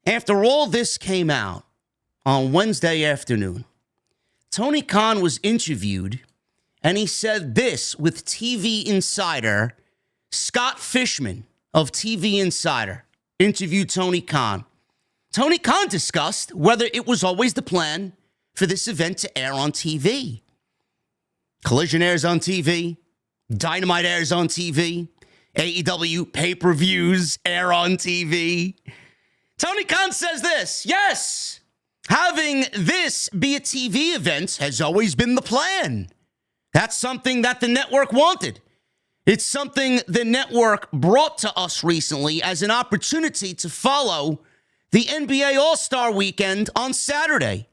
After all this came out on Wednesday afternoon, Tony Khan was interviewed, and he said this with TV Insider. Scott Fishman of TV Insider interviewed Tony Khan. Tony Khan discussed whether it was always the plan for this event to air on TV. Collision airs on TV. Dynamite airs on TV. AEW pay-per-views air on TV. Tony Khan says this: yes, having this be a TV event has always been the plan. That's something that the network wanted. It's something the network brought to us recently as an opportunity to follow the NBA All-Star Weekend on Saturday.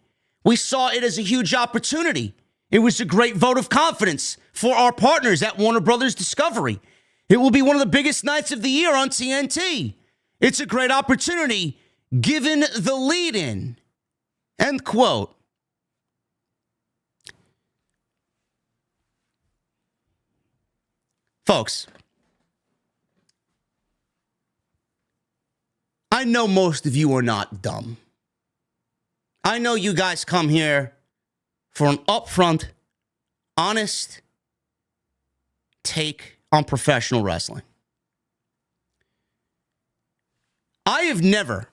We saw it as a huge opportunity. It was a great vote of confidence for our partners at Warner Brothers Discovery. It will be one of the biggest nights of the year on TNT. It's a great opportunity given the lead-in. End quote. Folks, I know most of you are not dumb. I know you guys come here for an upfront, honest take on professional wrestling. I have never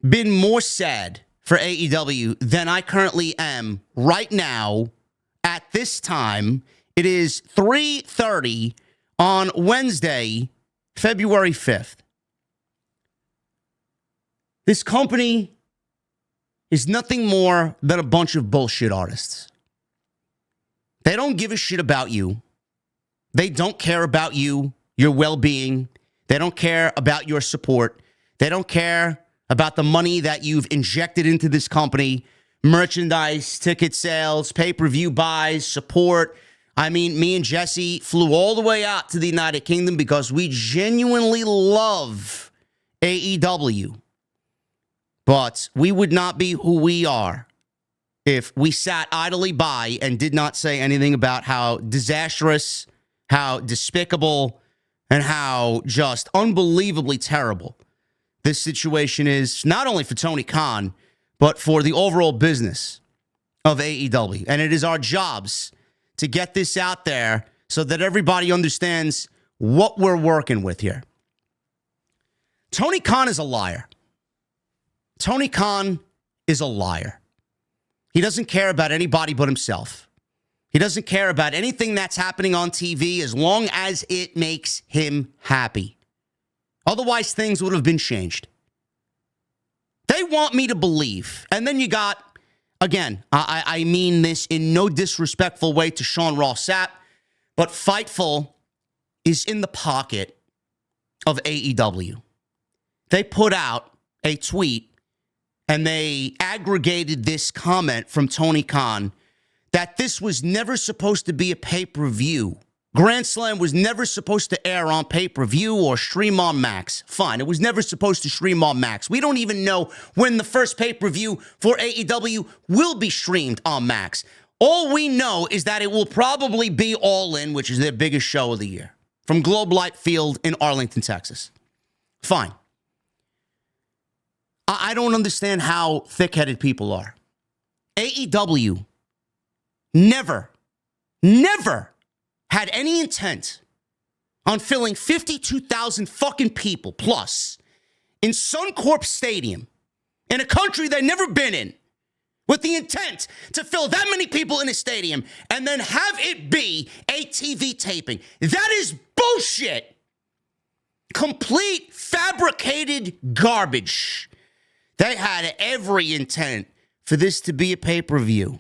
been more sad for AEW than I currently am right now at this time. It is 3:30 on Wednesday, February 5th. This company is nothing more than a bunch of bullshit artists. They don't give a shit about you. They don't care about you, your well-being. They don't care about your support. They don't care about the money that you've injected into this company, merchandise, ticket sales, pay-per-view buys, support. I mean, me and Jesse flew all the way out to the United Kingdom because we genuinely love AEW. But we would not be who we are if we sat idly by and did not say anything about how disastrous, how despicable, and how just unbelievably terrible this situation is, not only for Tony Khan, but for the overall business of AEW. And it is our jobs to get this out there so that everybody understands what we're working with here. Tony Khan is a liar. Tony Khan is a liar. He doesn't care about anybody but himself. He doesn't care about anything that's happening on TV as long as it makes him happy. Otherwise, things would have been changed. They want me to believe. And then you got, again, I mean this in no disrespectful way to Sean Ross Sapp, but Fightful is in the pocket of AEW. They put out a tweet and they aggregated this comment from Tony Khan that this was never supposed to be a pay-per-view. Grand Slam was never supposed to air on pay-per-view or stream on Max. Fine, it was never supposed to stream on Max. We don't even know when the first pay-per-view for AEW will be streamed on Max. All we know is that it will probably be All In, which is their biggest show of the year, from Globe Life Field in Arlington, Texas. Fine. I don't understand how thick-headed people are. AEW never had any intent on filling 52,000 fucking people plus in Suncorp Stadium in a country they've never been in with the intent to fill that many people in a stadium and then have it be a TV taping. That is bullshit. Complete fabricated garbage. They had every intent for this to be a pay-per-view.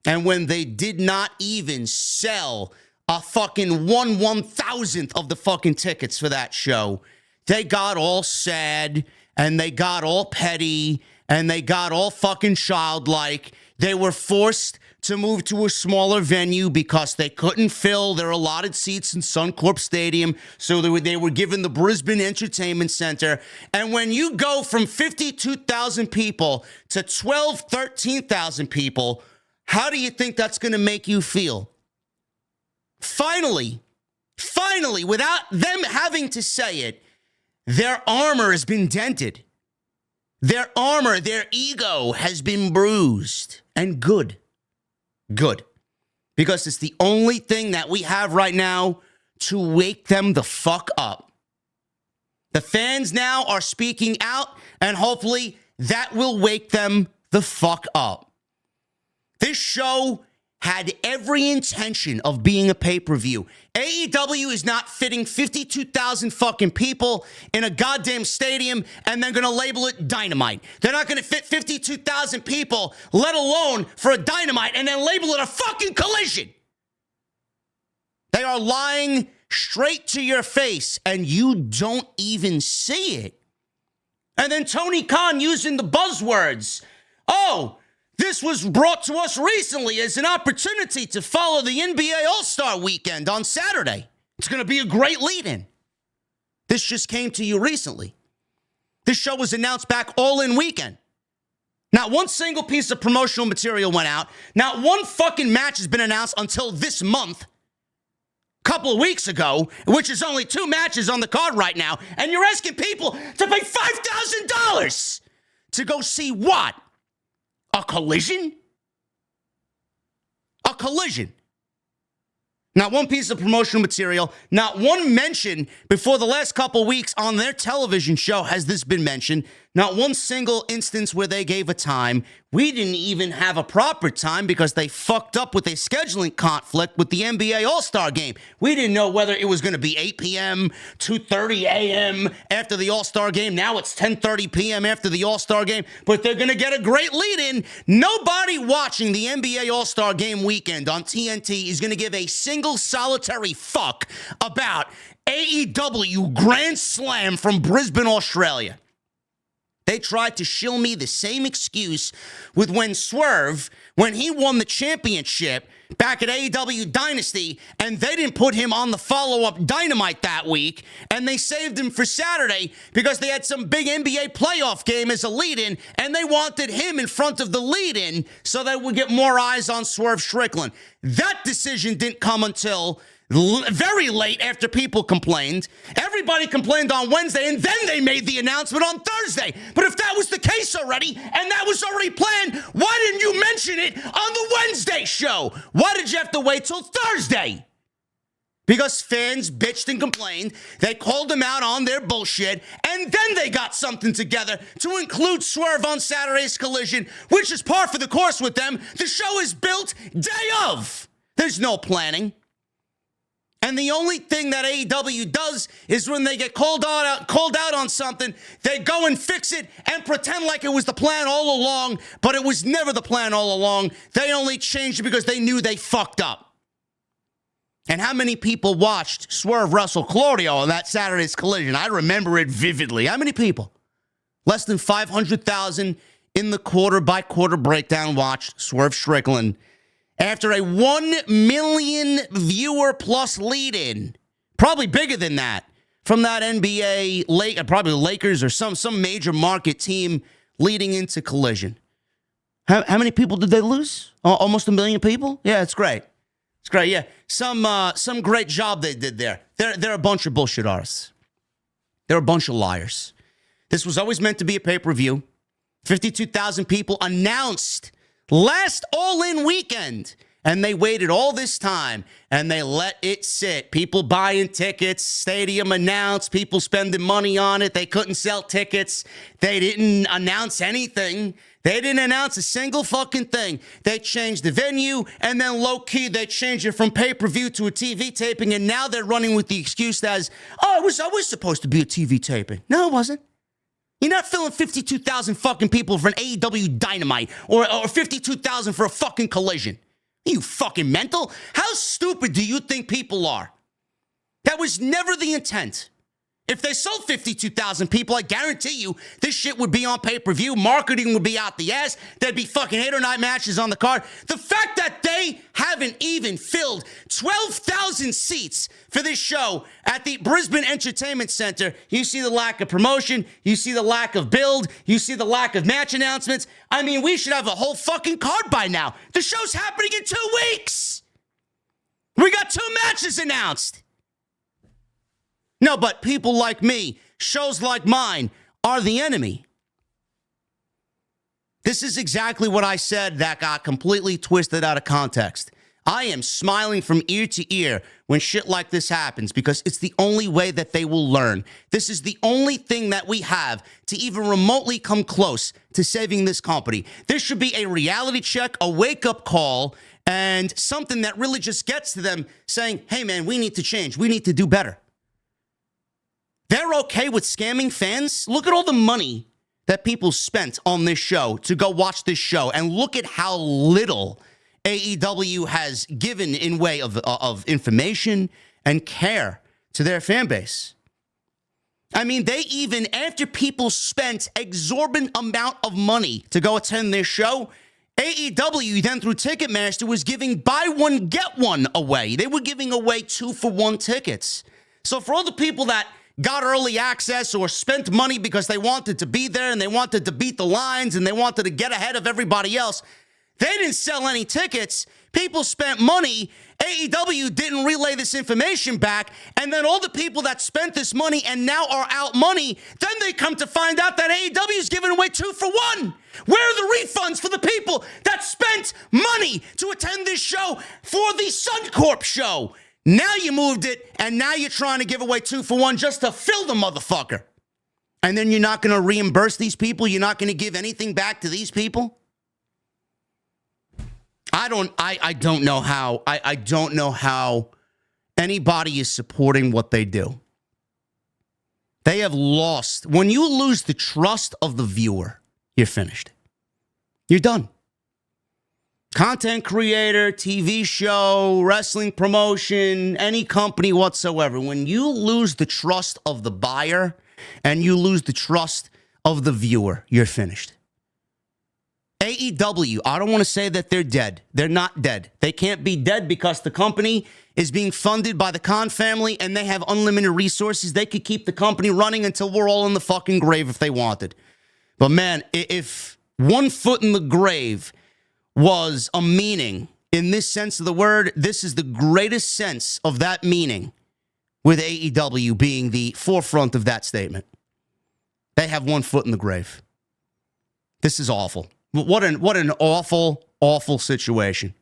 And when they did not even sell a fucking 1/1000th of the fucking tickets for that show, they got all sad and they got all petty and they got all fucking childlike. They were forced to move to a smaller venue because they couldn't fill their allotted seats in Suncorp Stadium, so they were given the Brisbane Entertainment Center. And when you go from 52,000 people to 12, 13,000 people, how do you think that's going to make you feel? Finally, without them having to say it, their armor has been dented. Their armor, their ego has been bruised. And good. Good. Because it's the only thing that we have right now to wake them the fuck up. The fans now are speaking out, and hopefully that will wake them the fuck up. This show had every intention of being a pay-per-view. AEW is not fitting 52,000 fucking people in a goddamn stadium and they're going to label it Dynamite. They're not going to fit 52,000 people, let alone for a Dynamite, and then label it a fucking Collision. They are lying straight to your face and you don't even see it. And then Tony Khan using the buzzwords. Oh, this was brought to us recently as an opportunity to follow the NBA All-Star Weekend on Saturday. It's going to be a great lead-in. This just came to you recently. This show was announced back All-In Weekend. Not one single piece of promotional material went out. Not one fucking match has been announced until this month. Couple of weeks ago, which is only 2 matches on the card right now, and you're asking people to pay $5,000 to go see what? A Collision? A Collision. Not one piece of promotional material, not one mention before the last couple weeks on their television show has this been mentioned. Not one single instance where they gave a time. We didn't even have a proper time because they fucked up with a scheduling conflict with the NBA All-Star Game. We didn't know whether it was going to be 8 p.m., 2:30 a.m. after the All-Star Game. Now it's 10:30 p.m. after the All-Star Game. But they're going to get a great lead-in. Nobody watching the NBA All-Star Game weekend on TNT is going to give a single solitary fuck about AEW Grand Slam from Brisbane, Australia. They tried to shill me the same excuse with when Swerve, when he won the championship back at AEW Dynasty, and they didn't put him on the follow-up Dynamite that week, and they saved him for Saturday because they had some big NBA playoff game as a lead-in, and they wanted him in front of the lead-in so they would get more eyes on Swerve Strickland. That decision didn't come until very late after people complained. Everybody complained on Wednesday, and then they made the announcement on Thursday. But if that was the case already, and that was already planned, why didn't you mention it on the Wednesday show? Why did you have to wait till Thursday? Because fans bitched and complained. They called them out on their bullshit, and then they got something together to include Swerve on Saturday's Collision, which is par for the course with them. The show is built day of. There's no planning. And the only thing that AEW does is when they get called out on something, they go and fix it and pretend like it was the plan all along, but it was never the plan all along. They only changed it because they knew they fucked up. And how many people watched Swerve wrestle Claudio on that Saturday's Collision? I remember it vividly. How many people? Less than 500,000 in the quarter-by-quarter breakdown watched Swerve Strickland after a 1 million viewer plus lead-in, probably bigger than that, from that NBA, probably Lakers or some major market team leading into Collision. How many people did they lose? Almost 1 million people? Yeah, it's great. It's great, yeah. Some great job they did there. They're a bunch of bullshit artists. They're a bunch of liars. This was always meant to be a pay-per-view. 52,000 people announced last All-In Weekend, and they waited all this time, and they let it sit. People buying tickets, stadium announced, people spending money on it. They couldn't sell tickets. They didn't announce anything. They didn't announce a single fucking thing. They changed the venue, and then low-key, they changed it from pay-per-view to a TV taping, and now they're running with the excuse as, oh, it was supposed to be a TV taping. No, it wasn't. You're not filling 52,000 fucking people for an AEW Dynamite or 52,000 for a fucking Collision. Are you fucking mental? How stupid do you think people are? That was never the intent. If they sold 52,000 people, I guarantee you this shit would be on pay-per-view. Marketing would be out the ass. There'd be fucking 8 or 9 matches on the card. The fact that they haven't even filled 12,000 seats for this show at the Brisbane Entertainment Center, you see the lack of promotion. You see the lack of build. You see the lack of match announcements. I mean, we should have a whole fucking card by now. The show's happening in 2 weeks. We got 2 matches announced. No, but people like me, shows like mine, are the enemy. This is exactly what I said that got completely twisted out of context. I am smiling from ear to ear when shit like this happens because it's the only way that they will learn. This is the only thing that we have to even remotely come close to saving this company. This should be a reality check, a wake-up call, and something that really just gets to them saying, hey, man, we need to change. We need to do better. They're okay with scamming fans? Look at all the money that people spent on this show to go watch this show, and look at how little AEW has given in way of information and care to their fan base. I mean, they even, after people spent exorbitant amount of money to go attend their show, AEW then through Ticketmaster was giving buy one, get one away. They were giving away 2-for-1 tickets. So for all the people that got early access or spent money because they wanted to be there and they wanted to beat the lines and they wanted to get ahead of everybody else, they didn't sell any tickets. People spent money. AEW didn't relay this information back. And then all the people that spent this money and now are out money, then they come to find out that AEW is giving away 2-for-1. Where are the refunds for the people that spent money to attend this show for the Suncorp show? Now you moved it, and now you're trying to give away 2-for-1 just to fill the motherfucker. And then you're not going to reimburse these people? You're not going to give anything back to these people? I don't know how anybody is supporting what they do. They have lost. When you lose the trust of the viewer, you're finished. You're done. Content creator, TV show, wrestling promotion, any company whatsoever. When you lose the trust of the buyer and you lose the trust of the viewer, you're finished. AEW, I don't want to say that they're dead. They're not dead. They can't be dead because the company is being funded by the Khan family and they have unlimited resources. They could keep the company running until we're all in the fucking grave if they wanted. But man, if one foot in the grave was a meaning in this sense of the word, this is the greatest sense of that meaning, with AEW being the forefront of that statement. They have one foot in the grave. This is awful. What an awful, awful situation.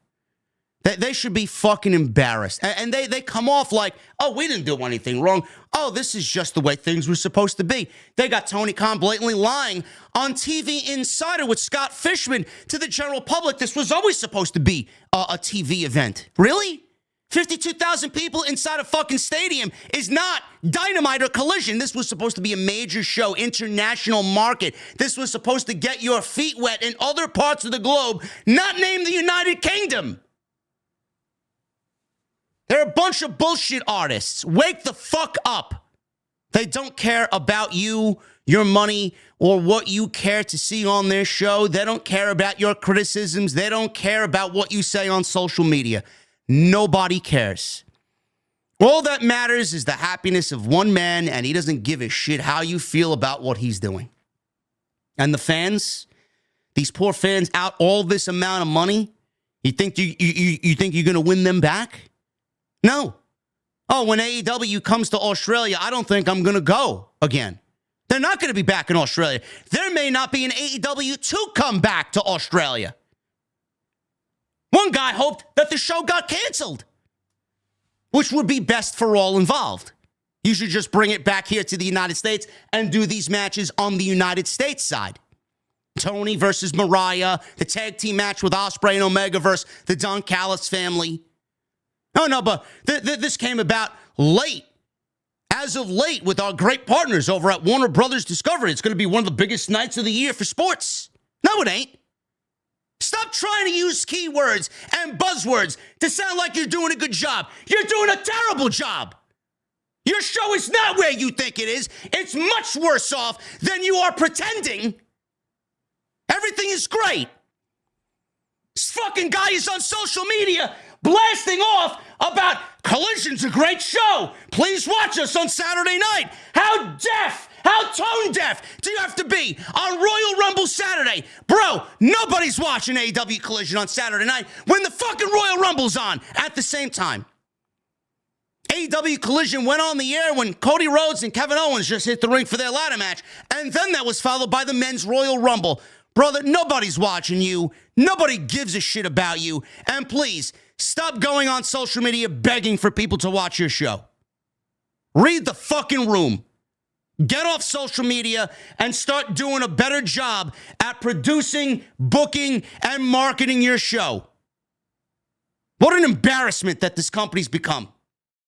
They should be fucking embarrassed. And they come off like, oh, we didn't do anything wrong. Oh, this is just the way things were supposed to be. They got Tony Khan blatantly lying on TV Insider with Scott Fishman to the general public. This was always supposed to be a TV event. Really? 52,000 people inside a fucking stadium is not Dynamite or Collision. This was supposed to be a major show, international market. This was supposed to get your feet wet in other parts of the globe, not named the United Kingdom. They're a bunch of bullshit artists. Wake the fuck up. They don't care about you, your money, or what you care to see on their show. They don't care about your criticisms. They don't care about what you say on social media. Nobody cares. All that matters is the happiness of one man, and he doesn't give a shit how you feel about what he's doing. And the fans, these poor fans out all this amount of money, you think you think you're going to win them back? No. Oh, when AEW comes to Australia, I don't think I'm going to go again. They're not going to be back in Australia. There may not be an AEW to come back to Australia. One guy hoped that the show got canceled, which would be best for all involved. You should just bring it back here to the United States and do these matches on the United States side. Tony versus Mariah, the tag team match with Ospreay and Omega versus the Don Callis family. No, but this came about late. As of late, with our great partners over at Warner Brothers Discovery, it's going to be one of the biggest nights of the year for sports. No, it ain't. Stop trying to use keywords and buzzwords to sound like you're doing a good job. You're doing a terrible job. Your show is not where you think it is. It's much worse off than you are pretending. Everything is great. This fucking guy is on social media blasting off about Collision's a great show. Please watch us on Saturday night. How deaf, how tone deaf do you have to be on Royal Rumble Saturday? Bro, nobody's watching AEW Collision on Saturday night when the fucking Royal Rumble's on at the same time. AEW Collision went on the air when Cody Rhodes and Kevin Owens just hit the ring for their ladder match, and then that was followed by the men's Royal Rumble. Brother, nobody's watching you. Nobody gives a shit about you. And please, stop going on social media begging for people to watch your show. Read the fucking room. Get off social media and start doing a better job at producing, booking, and marketing your show. What an embarrassment that this company's become.